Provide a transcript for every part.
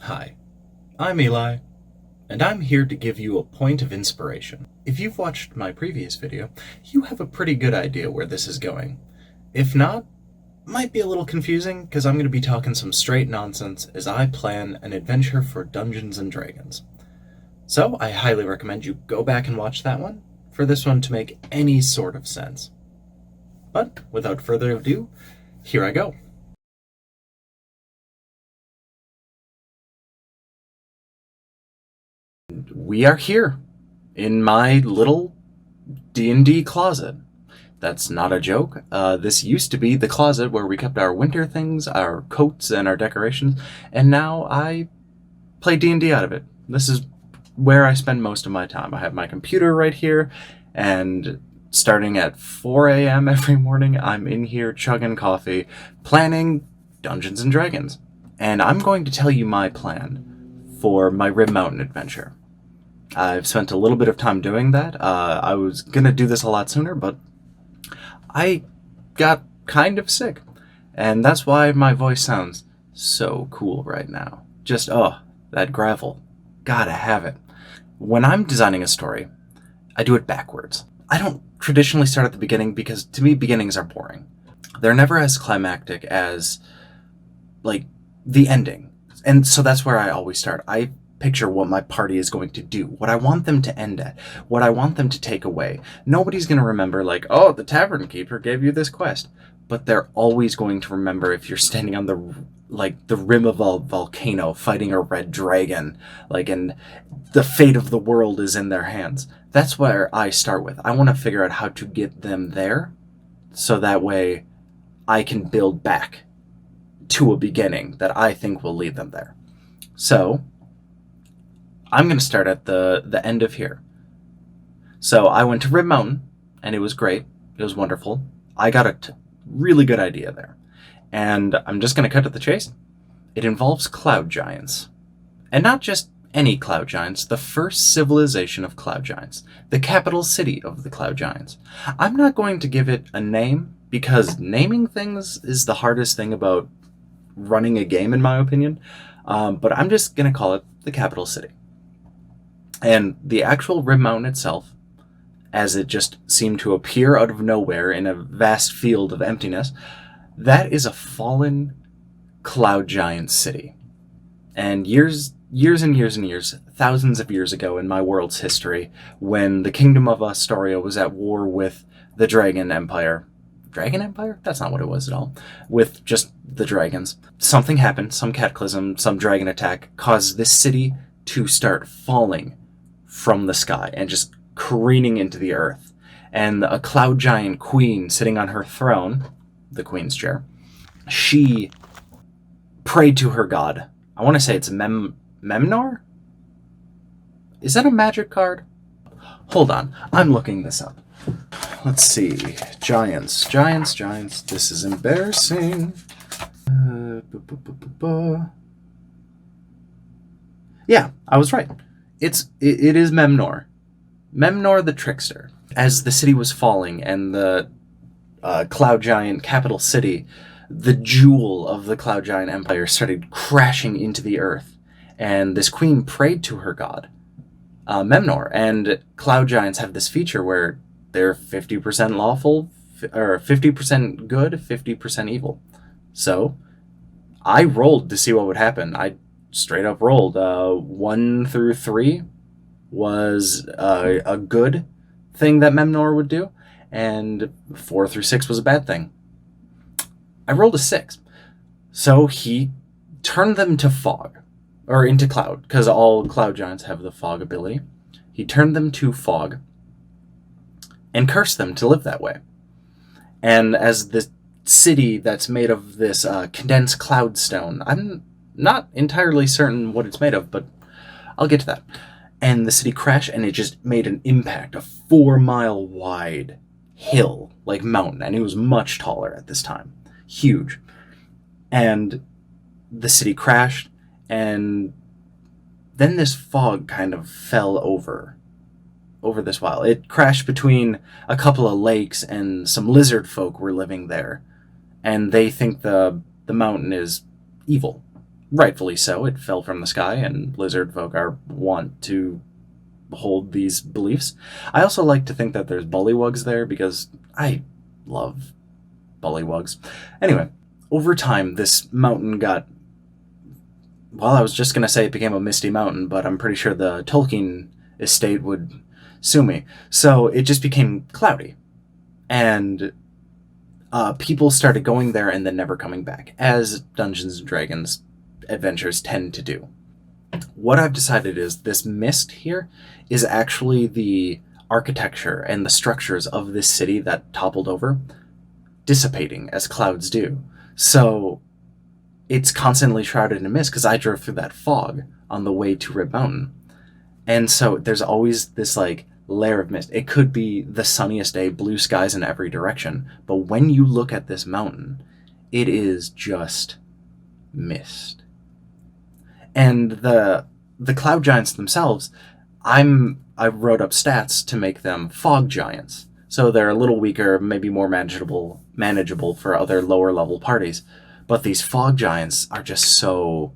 Hi, I'm Eli, and I'm here to give you a point of inspiration. If you've watched my previous video, you have a pretty good idea where this is going. If not, it might be a little confusing because I'm going to be talking some straight nonsense as I plan an adventure for Dungeons and Dragons. So I highly recommend you go back and watch that one for this one to make any sort of sense. But without further ado, here I go. We are here in my little D&D closet. That's not a joke. This used to be the closet where we kept our winter things, our coats, and our decorations, and now I play D&D out of it. This is where I spend most of my time. I have my computer right here, and starting at 4 a.m. every morning, I'm in here chugging coffee, planning Dungeons and Dragons. And I'm going to tell you my plan for my Rib Mountain adventure. I've spent a little bit of time doing that. I was going to do this a lot sooner, but I got kind of sick. And that's why my voice sounds so cool right now. Just, that gravel. Gotta have it. When I'm designing a story, I do it backwards. I don't traditionally start at the beginning because, to me, beginnings are boring. They're never as climactic as, the ending. And so that's where I always start. I picture what my party is going to do, what I want them to end at, what I want them to take away. Nobody's going to remember, the tavern keeper gave you this quest. But they're always going to remember if you're standing on the rim of a volcano fighting a red dragon, and the fate of the world is in their hands. That's where I start with. I want to figure out how to get them there, so that way I can build back to a beginning that I think will lead them there. So I'm going to start at the end of here. So I went to Rib Mountain, and it was great. It was wonderful. I got a really good idea there. And I'm just going to cut to the chase. It involves cloud giants. And not just any cloud giants, the first civilization of cloud giants. The capital city of the cloud giants. I'm not going to give it a name, because naming things is the hardest thing about running a game, in my opinion. But I'm just going to call it the capital city. And the actual Rib Mountain itself, as it just seemed to appear out of nowhere in a vast field of emptiness, that is a fallen cloud giant city. And years and years and years, thousands of years ago in my world's history, when the kingdom of Astoria was at war with the Dragon Empire. Dragon Empire? That's not what it was at all. With just the dragons. Something happened, some cataclysm, some dragon attack, caused this city to start falling from the sky and just careening into the earth. And a cloud giant queen sitting on her throne, the queen's chair, she prayed to her god. I want to say it's Memnor? Is that a magic card? Hold on, I'm looking this up. Let's see. Giants. This is embarrassing. Yeah, I was right. It is Memnor. Memnor the Trickster. As the city was falling and the Cloud Giant capital city, the jewel of the Cloud Giant Empire, started crashing into the earth. And this queen prayed to her god, Memnor. And Cloud Giants have this feature where they're 50% lawful, or 50% good, 50% evil. So I rolled to see what would happen. I straight up rolled. 1 through 3 was a good thing that Memnor would do, and 4 through 6 was a bad thing. I rolled a 6. So he turned them to fog, or into cloud, because all cloud giants have the fog ability. He turned them to fog and cursed them to live that way. And as the city that's made of this condensed cloud stone, I'm not entirely certain what it's made of, but I'll get to that. And the city crashed, and it just made an impact, a 4-mile wide hill, mountain, and it was much taller at this time. Huge. And the city crashed, and then this fog kind of fell over this while. It crashed between a couple of lakes, and some lizard folk were living there, and they think the mountain is evil. Rightfully so, it fell from the sky, and lizard folk are want to hold these beliefs. I also like to think that there's bullywugs there because I love bullywugs. Anyway, over time, this mountain got. Well, I was just going to say it became a misty mountain, but I'm pretty sure the Tolkien estate would sue me. So it just became cloudy. And people started going there and then never coming back, as Dungeons and Dragons adventures tend to do. What I've decided is this mist here is actually the architecture and the structures of this city that toppled over dissipating as clouds do. So it's constantly shrouded in mist because I drove through that fog on the way to Rib Mountain. And so there's always this like layer of mist. It could be the sunniest day, blue skies in every direction, but when you look at this mountain, it is just mist. And the cloud giants themselves, I wrote up stats to make them fog giants. So they're a little weaker, maybe more manageable for other lower level parties. But these fog giants are just so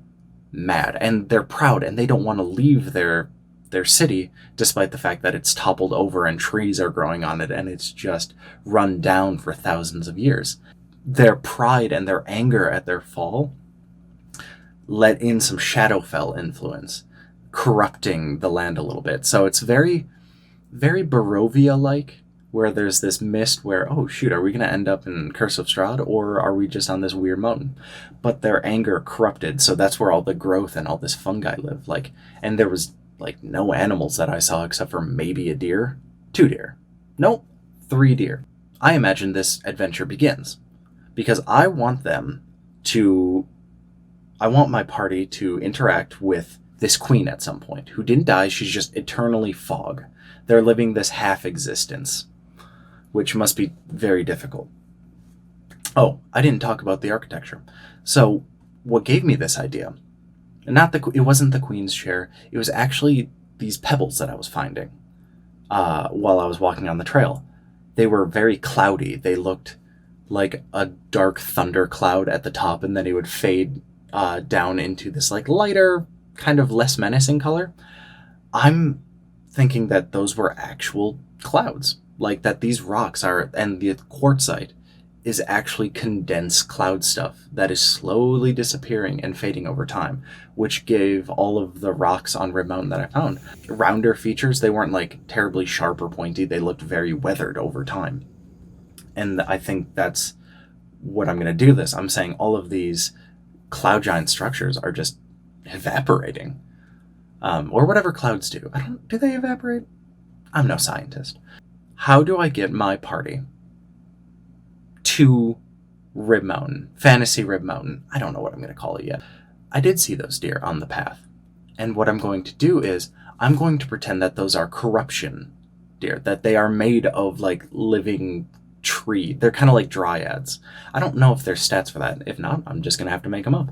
mad, and they're proud, and they don't want to leave their city, despite the fact that it's toppled over and trees are growing on it, and it's just run down for thousands of years. Their pride and their anger at their fall let in some Shadowfell influence, corrupting the land a little bit. So it's very, very Barovia-like, where there's this mist where, oh shoot, are we going to end up in Curse of Strahd, or are we just on this weird mountain? But their anger corrupted, so that's where all the growth and all this fungi live. And there was no animals that I saw except for maybe a deer, 2 deer, nope, 3 deer. I imagine this adventure begins because I want my party to interact with this queen at some point who didn't die. She's just eternally fog. They're living this half existence, which must be very difficult. Oh, I didn't talk about the architecture. So what gave me this idea, it wasn't the queen's chair, it was actually these pebbles that I was finding while I was walking on the trail. They were very cloudy. They looked like a dark thunder cloud at the top, and then it would fade down into this lighter, kind of less menacing color. I'm thinking that those were actual clouds. That these rocks are, and the quartzite is actually condensed cloud stuff that is slowly disappearing and fading over time, which gave all of the rocks on Rib Mountain that I found rounder features. They weren't terribly sharp or pointy. They looked very weathered over time. And I think that's what I'm going to do this. I'm saying all of these cloud giant structures are just evaporating. Or whatever clouds do. Do they evaporate? I'm no scientist. How do I get my party to Rib Mountain? Fantasy Rib Mountain. I don't know what I'm going to call it yet. I did see those deer on the path. And what I'm going to do is, I'm going to pretend that those are corruption deer. That they are made of, living tree. They're kind of like dryads. I don't know if there's stats for that. If not, I'm just going to have to make them up.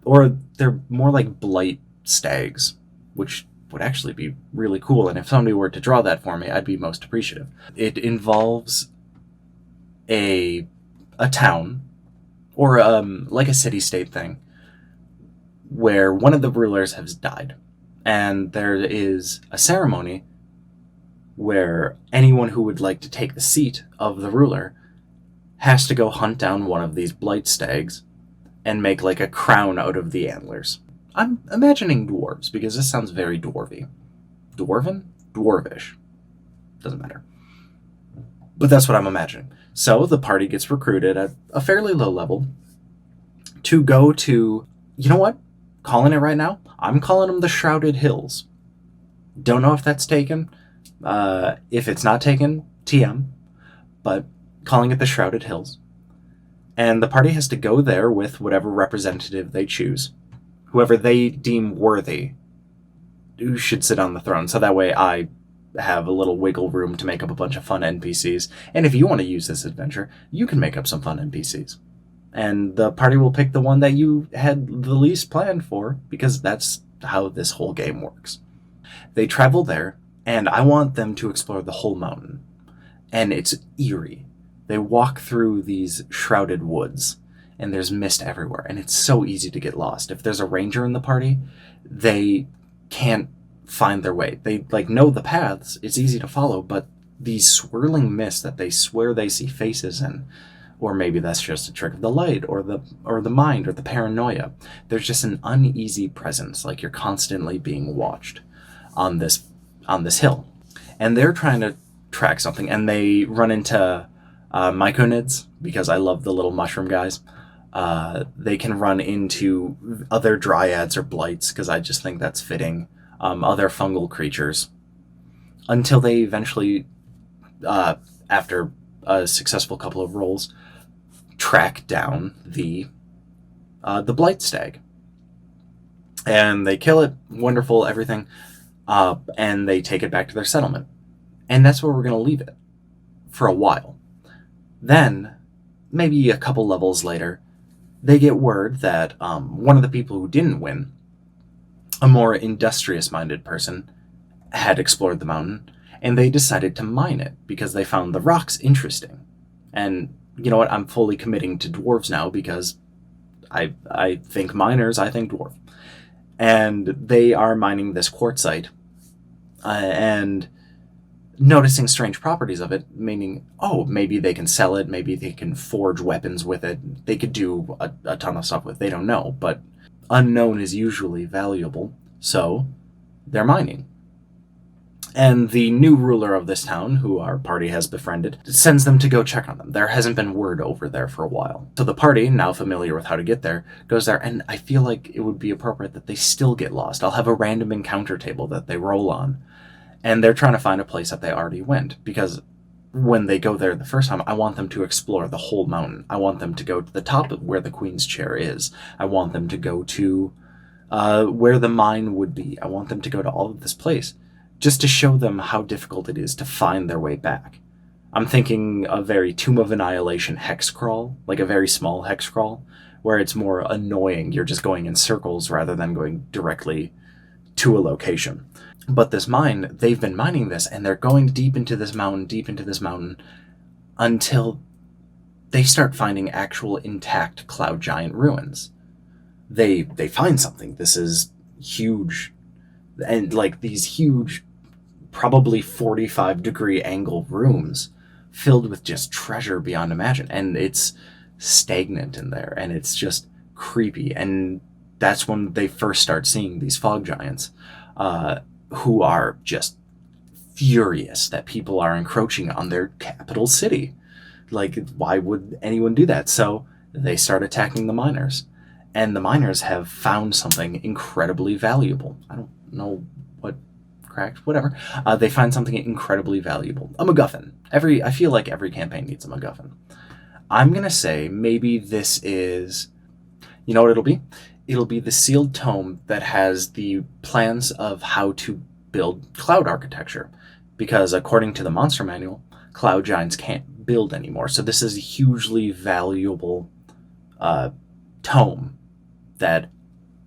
Or they're more like blight stags, which would actually be really cool, and if somebody were to draw that for me, I'd be most appreciative. It involves a town, or a city-state thing, where one of the rulers has died, and there is a ceremony where anyone who would like to take the seat of the ruler has to go hunt down one of these blight stags and make a crown out of the antlers. I'm imagining dwarves, because this sounds very dwarvy. Dwarven? Dwarvish. Doesn't matter. But that's what I'm imagining. So the party gets recruited at a fairly low level to go to, you know what? Calling it right now? I'm calling them the Shrouded Hills. Don't know if that's taken. If it's not taken, TM. But calling it the Shrouded Hills. And the party has to go there with whatever representative they choose. Whoever they deem worthy who should sit on the throne. So that way I have a little wiggle room to make up a bunch of fun NPCs. And if you want to use this adventure, you can make up some fun NPCs. And the party will pick the one that you had the least planned for, because that's how this whole game works. They travel there, and I want them to explore the whole mountain. And it's eerie. They walk through these shrouded woods. and there's mist everywhere, and it's so easy to get lost. If there's a ranger in the party, they can't find their way. They know the paths, it's easy to follow, but these swirling mists that they swear they see faces in, or maybe that's just a trick of the light or the mind or the paranoia. There's just an uneasy presence, like you're constantly being watched on this hill. And they're trying to track something, and they run into myconids, because I love the little mushroom guys. They can run into other dryads or blights, because I just think that's fitting. Other fungal creatures, until they eventually, after a successful couple of rolls, track down the blight stag, and they kill it. Wonderful, everything, and they take it back to their settlement, and that's where we're going to leave it for a while. Then, maybe a couple levels later, they get word that one of the people who didn't win, a more industrious-minded person, had explored the mountain, and they decided to mine it because they found the rocks interesting. And you know what? I'm fully committing to dwarves now, because I think miners, I think dwarf. And they are mining this quartzite, and noticing strange properties of it, meaning, oh, maybe they can sell it, maybe they can forge weapons with it, they could do a ton of stuff with it, they don't know, but unknown is usually valuable, so they're mining. And the new ruler of this town, who our party has befriended, sends them to go check on them. There hasn't been word over there for a while. So the party, now familiar with how to get there, goes there, and I feel like it would be appropriate that they still get lost. I'll have a random encounter table that they roll on, and they're trying to find a place that they already went, because when they go there the first time, I want them to explore the whole mountain. I want them to go to the top of where the Queen's Chair is. I want them to go to where the mine would be. I want them to go to all of this place, just to show them how difficult it is to find their way back. I'm thinking a very Tomb of Annihilation hex crawl, like a very small hex crawl, where it's more annoying. You're just going in circles rather than going directly to a location. But this mine, they've been mining this, and they're going deep into this mountain, until they start finding actual intact cloud giant ruins. They find something. This is huge, and like these huge, probably 45-degree angle rooms filled with just treasure beyond imagine, and it's stagnant in there, and it's just creepy. And that's when they first start seeing these fog giants, who are just furious that people are encroaching on their capital city. Like, why would anyone do that? So they start attacking the miners, and the miners have found something incredibly valuable. I don't know what cracked, whatever. They find something incredibly valuable. A MacGuffin. I feel like every campaign needs a MacGuffin. I'm gonna say maybe this is, you know what it'll be? It'll be the sealed tome that has the plans of how to build cloud architecture. Because according to the monster manual, cloud giants can't build anymore. So this is a hugely valuable tome that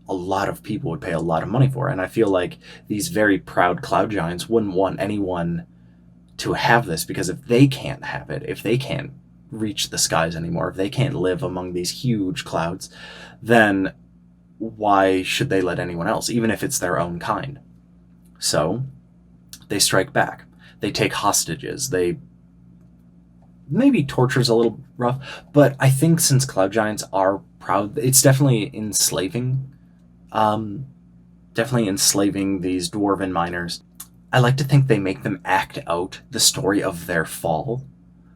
a lot of people would pay a lot of money for. And I feel like these very proud cloud giants wouldn't want anyone to have this, because if they can't have it, if they can't reach the skies anymore, if they can't live among these huge clouds, then why should they let anyone else, even if it's their own kind? So they strike back. They take hostages. They maybe torture's a little rough, but I think since cloud giants are proud, it's definitely enslaving these dwarven miners. I like to think they make them act out the story of their fall,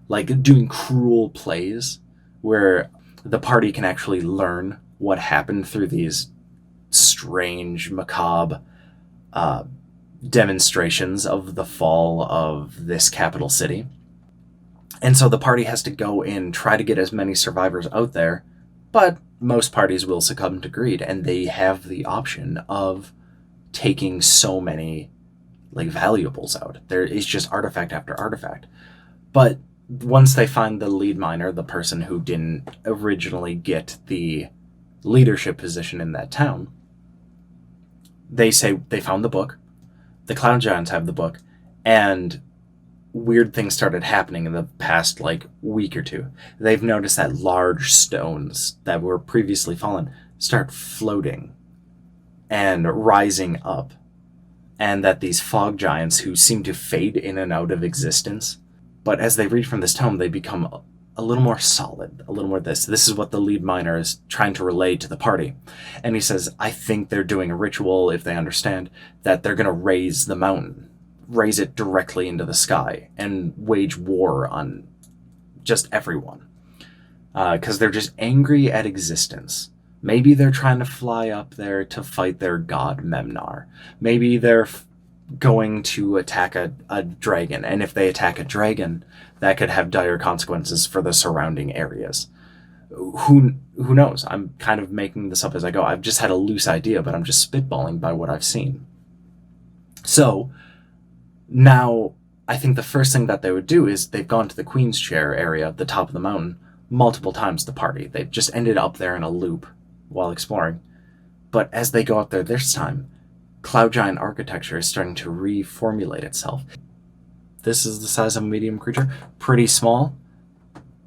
like doing cruel plays where the party can actually learn what happened through these strange, macabre demonstrations of the fall of this capital city. And so the party has to go in, try to get as many survivors out there, but most parties will succumb to greed, and they have the option of taking so many valuables out. There is just artifact after artifact. But once they find the lead miner, the person who didn't originally get the leadership position in that town, they say they found the book. The cloud giants have the book, and weird things started happening in the past, like, week or two. They've noticed that large stones that were previously fallen start floating and rising up, and that these fog giants who seem to fade in and out of existence, but as they read from this tome, they become a little more solid, a little more this. This is what the lead miner is trying to relay to the party. And he says, I think they're doing a ritual, if they understand, that they're going to raise the mountain, raise it directly into the sky, and wage war on just everyone. Because they're just angry at existence. Maybe they're trying to fly up there to fight their god Memnar. Maybe they're going to attack a dragon, and if they attack a dragon, that could have dire consequences for the surrounding areas. Who knows? I'm kind of making this up as I go. I've just had a loose idea, but I'm just spitballing by what I've seen. So now I think the first thing that they would do is they've gone to the Queen's Chair area at the top of the mountain multiple times, the party. They've just ended up there in a loop while exploring. But as they go up there this time, cloud giant architecture is starting to reformulate itself. This is the size of a medium creature, pretty small.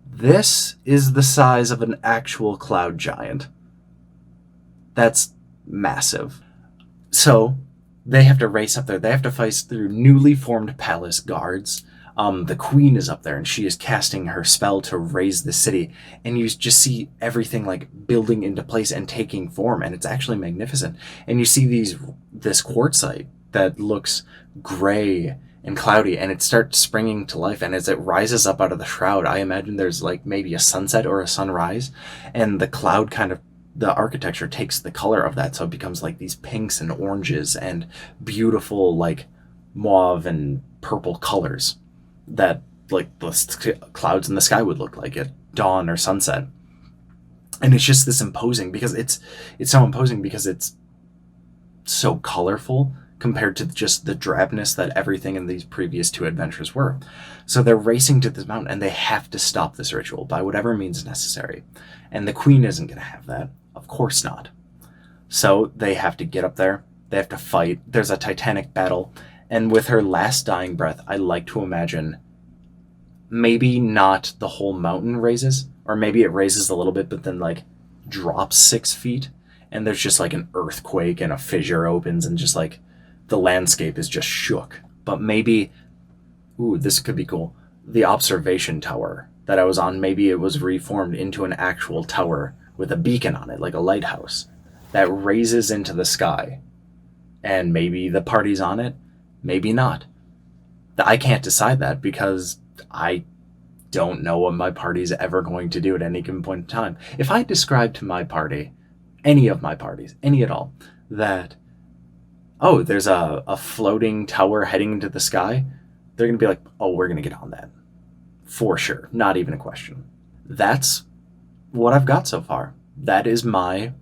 This is the size of an actual cloud giant. That's massive. So they have to race up there. They have to fight through newly formed palace guards. The queen is up there, and she is casting her spell to raise the city, and you just see everything like building into place and taking form, and it's actually magnificent. And you see this quartzite that looks gray and cloudy, and it starts springing to life, and as it rises up out of the shroud, I imagine there's like maybe a sunset or a sunrise, and the cloud the architecture takes the color of that, so it becomes like these pinks and oranges and beautiful like mauve and purple colors that like the clouds in the sky would look like at dawn or sunset. And it's just this imposing because it's so imposing because it's so colorful compared to just the drabness that everything in these previous two adventures were. So they're racing to this mountain, and they have to stop this ritual by whatever means necessary. And the queen isn't going to have that. Of course not. So they have to get up there. They have to fight. There's a titanic battle. And with her last dying breath, I like to imagine maybe not the whole mountain raises, or maybe it raises a little bit, but then like drops 6 feet. And there's just like an earthquake and a fissure opens and just like the landscape is just shook. But maybe, this could be cool. The observation tower that I was on, maybe it was reformed into an actual tower with a beacon on it, like a lighthouse that raises into the sky. And maybe the party's on it, maybe not. I can't decide that because I don't know what my party's ever going to do at any given point in time. If I describe to my party, any of my parties, any at all, that, there's a floating tower heading into the sky, they're going to be like, we're going to get on that. For sure. Not even a question. That's what I've got so far. That is my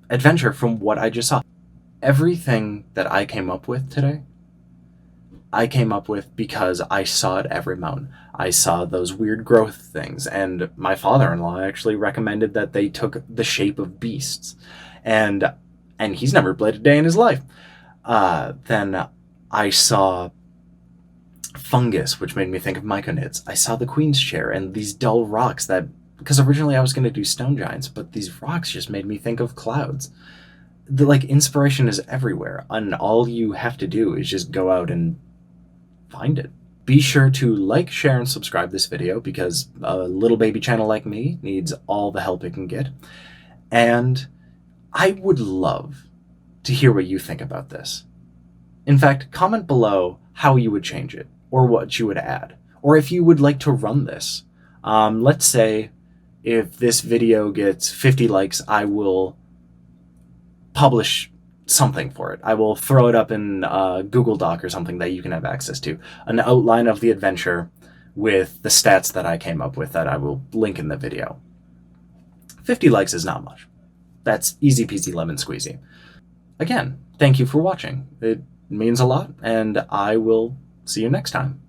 adventure from what I just saw. Everything that I came up with today, I came up with because I saw at every mountain. I saw those weird growth things, and my father-in-law actually recommended that they took the shape of beasts. And he's never played a day in his life. Then I saw fungus, which made me think of myconids. I saw the Queen's Chair and these dull rocks because originally I was going to do stone giants, but these rocks just made me think of clouds. The inspiration is everywhere, and all you have to do is just go out and find it. Be sure to like, share, and subscribe this video because a little baby channel like me needs all the help it can get. And I would love to hear what you think about this. In fact, comment below how you would change it, or what you would add, or if you would like to run this. Let's say if this video gets 50 likes, I will publish something for it. I will throw it up in Google Doc or something that you can have access to. An outline of the adventure with the stats that I came up with that I will link in the video. 50 likes is not much. That's easy peasy lemon squeezy. Again, thank you for watching. It means a lot, and I will see you next time.